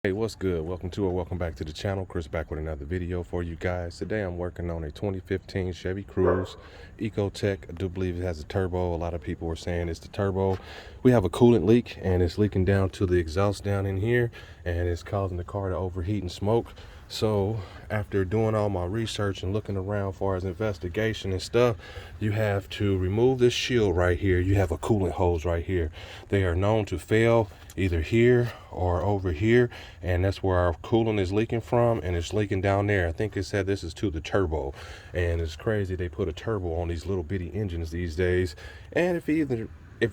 Hey, what's good? Welcome back to the channel. Chris back with another video for you guys. Today I'm working on a 2015 Chevy Cruz Ecotech. I do believe it has a turbo. A lot of people were saying it's the turbo. We have a coolant leak and it's leaking down to the exhaust down in here, and it's causing the car to overheat and smoke. So after doing all my research and looking around for as investigation and stuff, you have to remove this shield right here. You have a coolant hose right here. They are known to fail either here or over here, and that's where our coolant is leaking from, and it's leaking down there. I think it said this is to the turbo, and it's crazy they put a turbo on these little bitty engines these days. And if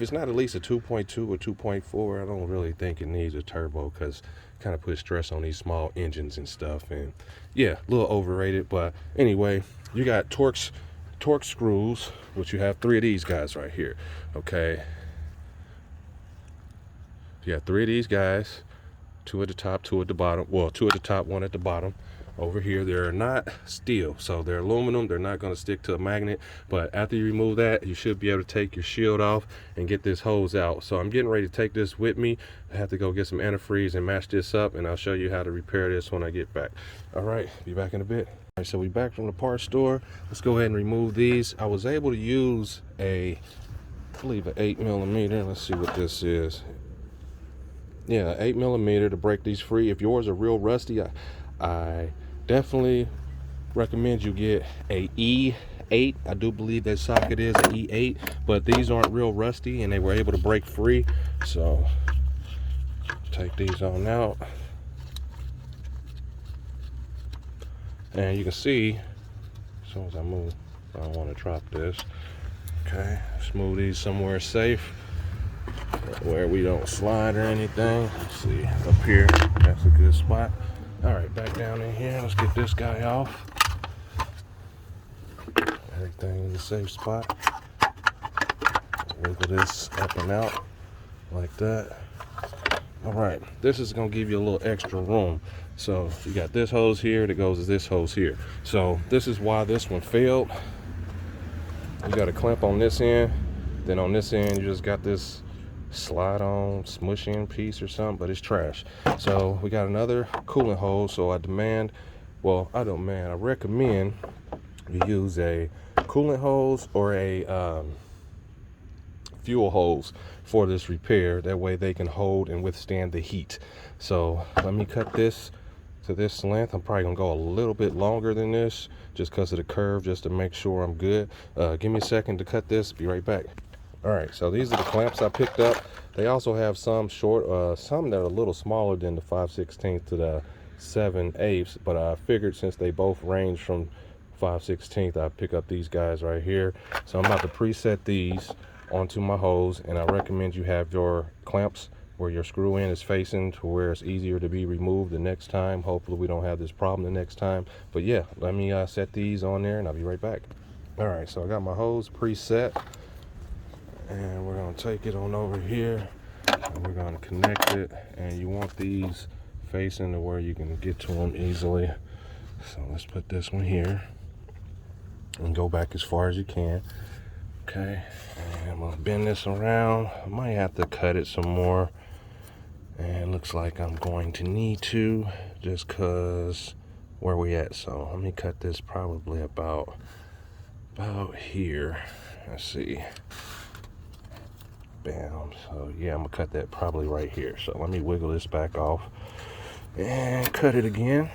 it's not at least a 2.2 or 2.4, I don't really think it needs a turbo, because kind of put stress on these small engines and stuff. And yeah, a little overrated. But anyway, you got torque screws, which you have 3 of these guys right here. Okay, you got 3 of these guys, 2 at the top, 2 at the bottom. Well, 2 at the top, 1 at the bottom. Over here, they're not steel, so they're aluminum. They're not going to stick to a magnet. But after you remove that, you should be able to take your shield off and get this hose out. So I'm getting ready to take this with me. I have to go get some antifreeze and match this up, and I'll show you how to repair this when I get back. All right, be back in a bit. All right, so we back from the parts store. Let's go ahead and remove these. I was able to use I believe an 8mm. Let's see what this is. Yeah, 8mm to break these free. If yours are real rusty, I definitely recommend you get a E8. I do believe that socket is an E8, but these aren't real rusty and they were able to break free. So take these on out, and you can see as soon as I move, I don't want to drop this. Okay, let's move these somewhere safe where we don't slide or anything. Let's see, up here, that's a good spot. All right, back down in here. Let's get this guy off. Everything in the safe spot. Wiggle this up and out like that. All right, this is gonna give you a little extra room. So you got this hose here that goes to this hose here. So this is why this one failed. You got a clamp on this end, then on this end you just got this slide on smushing piece or something, but it's trash. So we got another coolant hose. So I recommend you use a coolant hose or a fuel hose for this repair. That way they can hold and withstand the heat. So let me cut this to this length. I'm probably gonna go a little bit longer than this just because of the curve, just to make sure I'm good. Give me a second to cut this. Be right back. All right, so these are the clamps I picked up. They also have some short, some that are a little smaller than the 5/16 to the 7/8, but I figured since they both range from 5/16, I pick up these guys right here. So I'm about to preset these onto my hose, and I recommend you have your clamps where your screw in is facing to where it's easier to be removed the next time. Hopefully we don't have this problem the next time. But yeah, let me set these on there and I'll be right back. All right, so I got my hose preset, and we're going to take it on over here and we're going to connect it. And you want these facing to where you can get to them easily. So let's put this one here and go back as far as you can. Okay, and I'm going to bend this around. I might have to cut it some more, and looks like I'm going to need to, just because where we at. So let me cut this probably about here. Let's see. Bam. So yeah, I'm gonna cut that probably right here. So let me wiggle this back off and cut it again.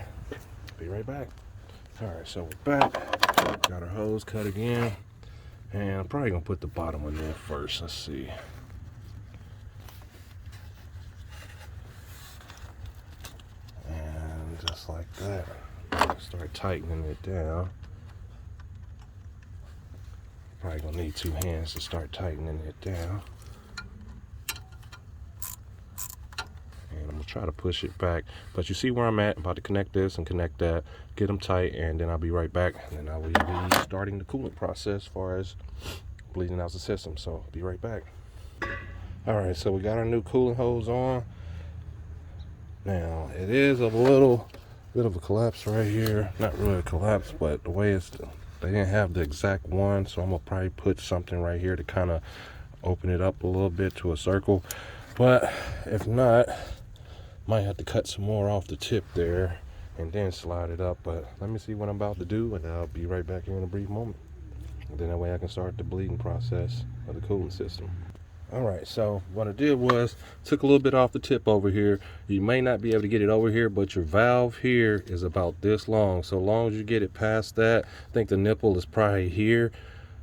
Be right back. All right, so we're back. Got our hose cut again, and I'm probably gonna put the bottom one in first. Let's see. And just like that, start tightening it down. Probably gonna need 2 hands to start tightening it down. And I'm gonna try to push it back, but you see where I'm at. I'm about to connect this and connect that, get them tight, and then I'll be right back. And then I will be starting the coolant process as far as bleeding out the system. So be right back. All right, so we got our new coolant hose on. Now it is a little bit of a collapse right here. Not really a collapse, but the way they didn't have the exact one, so I'm gonna probably put something right here to kind of open it up a little bit to a circle. But if not, Might have to cut some more off the tip there and then slide it up, but let me see what I'm about to do, and I'll be right back here in a brief moment. And then that way I can start the bleeding process of the coolant system. All right, so what I did was took a little bit off the tip over here. You may not be able to get it over here, but your valve here is about this long. So long as you get it past that, I think the nipple is probably here.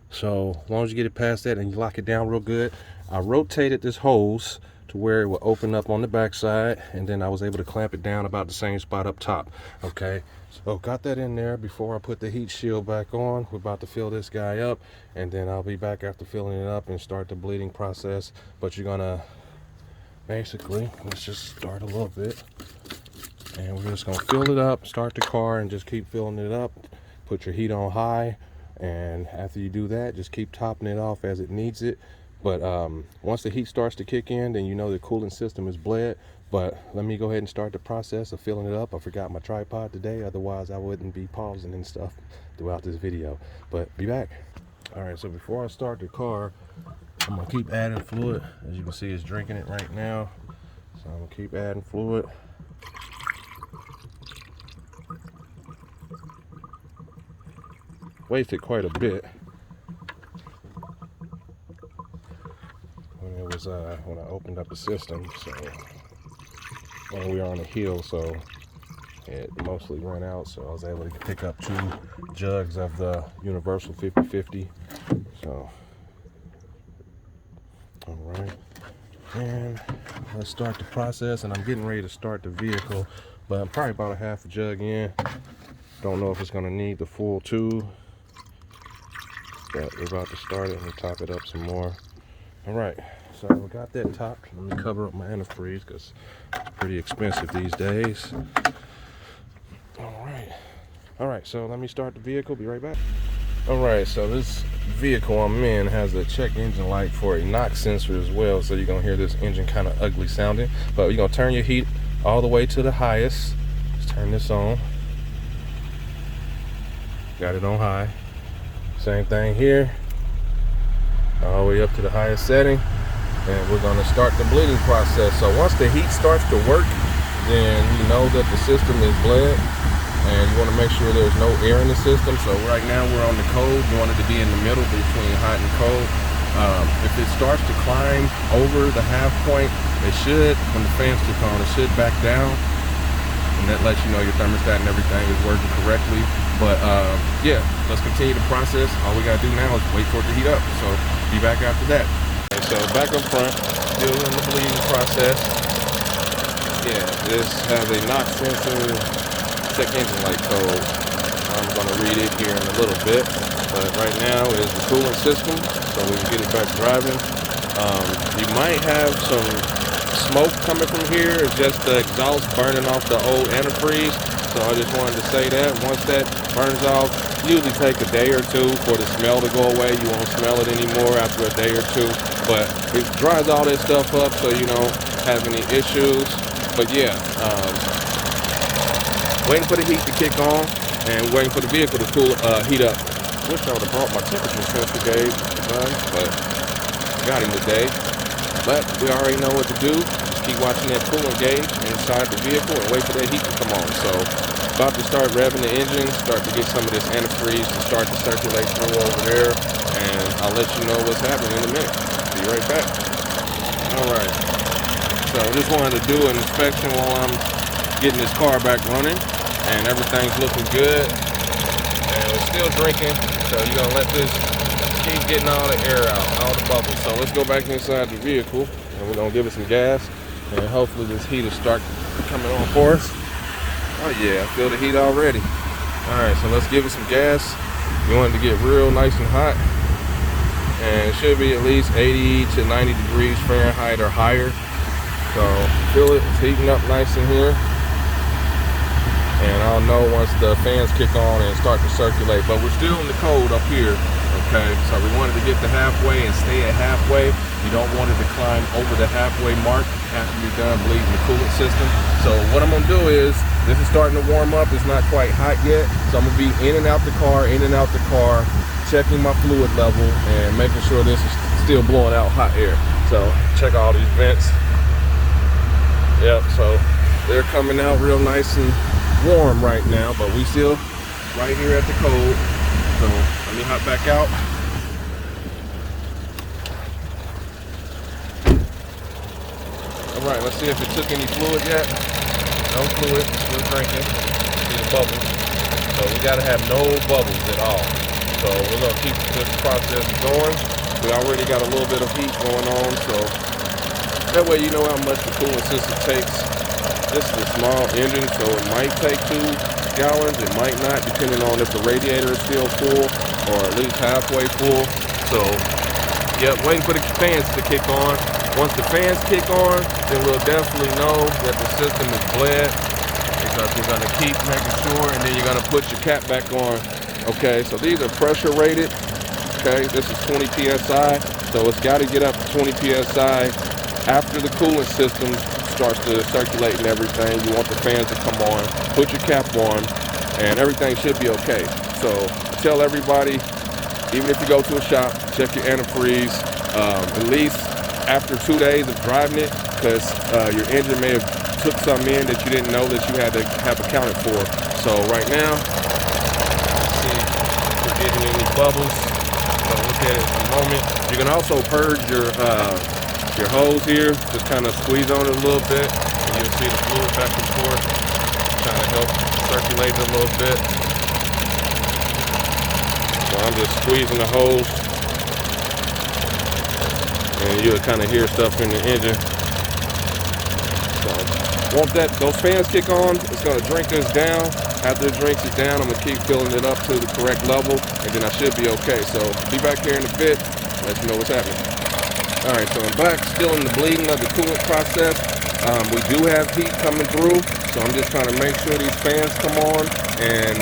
So long as you get it past that and you lock it down real good. I rotated this hose to where it will open up on the back side, and then I was able to clamp it down about the same spot up top. Okay, so got that in there before I put the heat shield back on. We're about to fill this guy up, and then I'll be back after filling it up and start the bleeding process. But you're gonna basically, let's just start a little bit, and we're just gonna fill it up, start the car, and just keep filling it up. Put your heat on high, and after you do that, just keep topping it off as it needs it. But once the heat starts to kick in, then you know the cooling system is bled. But let me go ahead and start the process of filling it up. I forgot my tripod today, otherwise I wouldn't be pausing and stuff throughout this video. But be back. All right, so before I start the car, I'm gonna keep adding fluid. As you can see, it's drinking it right now. So I'm gonna keep adding fluid. Wasted quite a bit. When I opened up the system, so when we were on the hill, so it mostly ran out, so I was able to pick up 2 jugs of the universal 50/50. So all right, and let's start the process. And I'm getting ready to start the vehicle, but I'm probably about a half a jug in. Don't know if it's going to need the full 2, but we're about to start it. Let me top it up some more. All right, so we got that topped. Let me cover up my antifreeze because it's pretty expensive these days. All right, so let me start the vehicle. Be right back. All right, so this vehicle I'm in has a check engine light for a NOx sensor as well, so you're gonna hear this engine kind of ugly sounding. But you're gonna turn your heat all the way to the highest. Let's turn this on. Got it on high. Same thing here. All the way up to the highest setting, and we're going to start the bleeding process. So once the heat starts to work, then you know that the system is bled, and you want to make sure there's no air in the system. So right now we're on the cold. You want it to be in the middle between hot and cold. If it starts to climb over the half point, it should, when the fans kick on, it should back down, and that lets you know your thermostat and everything is working correctly. But yeah, let's continue the process. All we gotta do now is wait for it to heat up. So be back after that. And so back up front, still in the bleeding process. Yeah, this has a NOx sensor, check engine light code. I'm gonna read it here in a little bit, but right now is the coolant system, so we can get it back driving. You might have some smoke coming from here. It's just the exhaust burning off the old antifreeze. So I just wanted to say that once that burns off, usually take a day or 2 for the smell to go away. You won't smell it anymore after a day or 2, but it dries all that stuff up so you don't have any issues. But yeah, waiting for the heat to kick on and waiting for the vehicle to heat up. Wish I would have brought my temperature sensor gauge, but got him today. But we already know what to do. Keep watching that coolant gauge inside the vehicle and wait for that heat to come on. So about to start revving the engine, start to get some of this antifreeze to start to circulate through over there, and I'll let you know what's happening in a minute. Be right back. All right, so I just wanted to do an inspection while I'm getting this car back running, and everything's looking good, and it's still drinking, so you're gonna let this keep getting all the air out, all the bubbles. So let's go back inside the vehicle, and we're gonna give it some gas, and hopefully this heat will start coming on for us. Oh yeah, I feel the heat already. All right, so let's give it some gas. We want it to get real nice and hot, and it should be at least 80 to 90 degrees Fahrenheit or higher. So feel it, it's heating up nice in here, and I'll know once the fans kick on and start to circulate. But we're still in the cold up here. Okay, so we wanted to get to halfway and stay at halfway. You don't want it to climb over the halfway mark after you're done bleeding the coolant system. So what I'm gonna do is, this is starting to warm up. It's not quite hot yet, so I'm gonna be in and out the car, checking my fluid level and making sure this is still blowing out hot air. So check all these vents. Yep, so they're coming out real nice and warm right now, but we still right here at the cold. So let me hop back out. All right, let's see if it took any fluid yet. No fluid, still drinking. See the bubbles. So we gotta have no bubbles at all. So we're gonna keep this process going. We already got a little bit of heat going on, so that way you know how much the cooling system takes. This is a small engine, so it might take 2 gallons. It might not, depending on if the radiator is still full or at least halfway full. So yeah, waiting for the fans to kick on. Once the fans kick on, then we'll definitely know that the system is bled, because we're gonna keep making sure, and then you're gonna put your cap back on. Okay, so these are pressure rated. Okay, this is 20 PSI, so it's gotta get up to 20 PSI after the coolant system starts to circulate and everything. You want the fans to come on, put your cap on, and everything should be okay. So tell everybody, even if you go to a shop, check your antifreeze, at least after 2 days of driving it, because your engine may have took something in that you didn't know that you had to have accounted for. So right now, see if we're getting any bubbles. So look at it in a moment. You can also purge your hose here. Just kind of squeeze on it a little bit, and you'll see the fluid back and forth. Kind of help circulate it a little bit. So I'm just squeezing the hose, and you'll kind of hear stuff in the engine. So once those fans kick on, it's going to drink this down. After it drinks it down, I'm going to keep filling it up to the correct level, and then I should be okay. So be back here in a bit, let you know what's happening. All right, so I'm back, still in the bleeding of the coolant process. We do have heat coming through, so I'm just trying to make sure these fans come on, and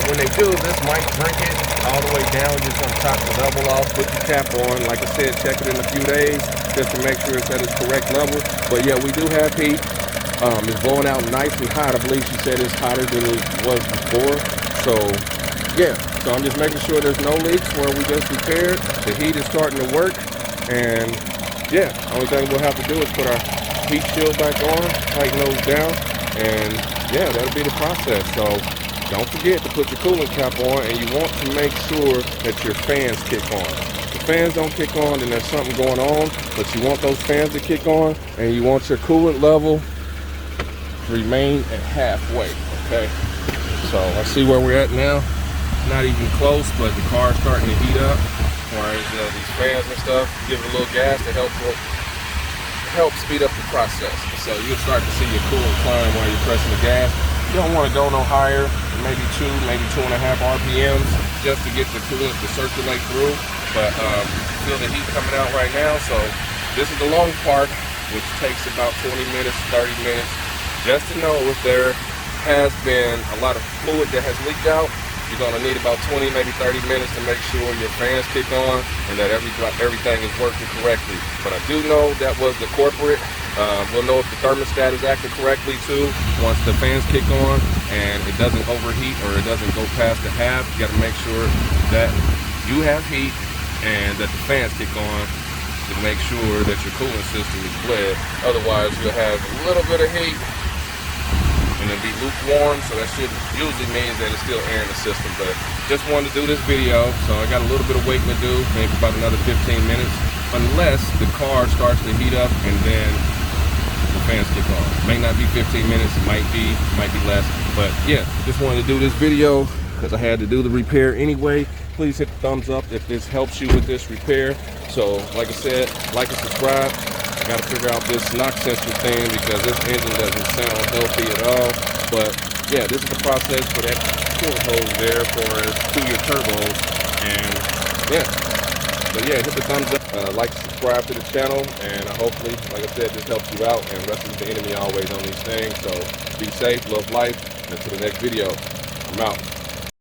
when they do, this might drink it all the way down. Just gonna top the level off, put the cap on. Like I said, check it in a few days just to make sure it's at its correct level. But yeah, we do have heat. It's blowing out nice and hot. I believe she said it's hotter than it was before. So yeah, so I'm just making sure there's no leaks where we just repaired. The heat is starting to work, and yeah, only thing we'll have to do is put our heat shield back on, tighten those down, and yeah, that'll be the process. So don't forget to put your coolant cap on, and you want to make sure that your fans kick on. If the fans don't kick on, then there's something going on, but you want those fans to kick on, and you want your coolant level to remain at halfway, okay? So let's see where we're at now. Not even close, but the car's starting to heat up. Whereas these fans and stuff, give it a little gas to help speed up the process. So you'll start to see your coolant climb while you're pressing the gas. You don't want to go no higher, maybe 2.5 RPMs, just to get the coolant to circulate through. But feel the heat coming out right now. So this is the long part, which takes about 20 minutes, 30 minutes, just to know if there has been a lot of fluid that has leaked out. You're going to need about 20, maybe 30 minutes to make sure your fans kick on and that everything is working correctly. But I do know that was the corporate. We'll know if the thermostat is acting correctly too. Once the fans kick on and it doesn't overheat or it doesn't go past the half, you got to make sure that you have heat and that the fans kick on to make sure that your cooling system is bled. Otherwise, you'll have a little bit of heat and it'll be lukewarm, so that should usually means that it's still air in the system. But just wanted to do this video, so I got a little bit of waiting to do, maybe about another 15 minutes, unless the car starts to heat up and then the fans kick on. May not be 15 minutes, it might be less, but yeah, just wanted to do this video because I had to do the repair anyway. Please hit the thumbs up if this helps you with this repair. So like I said, like and subscribe. Got to figure out this knock sensor thing because this engine doesn't sound healthy at all. But yeah, this is the process for that coolant hose there for 2-year turbos. And yeah, but yeah, hit the thumbs up, like, subscribe to the channel, and hopefully, like I said, this helps you out. And wrestling's the enemy always on these things. So be safe, love life, and until the next video, I'm out.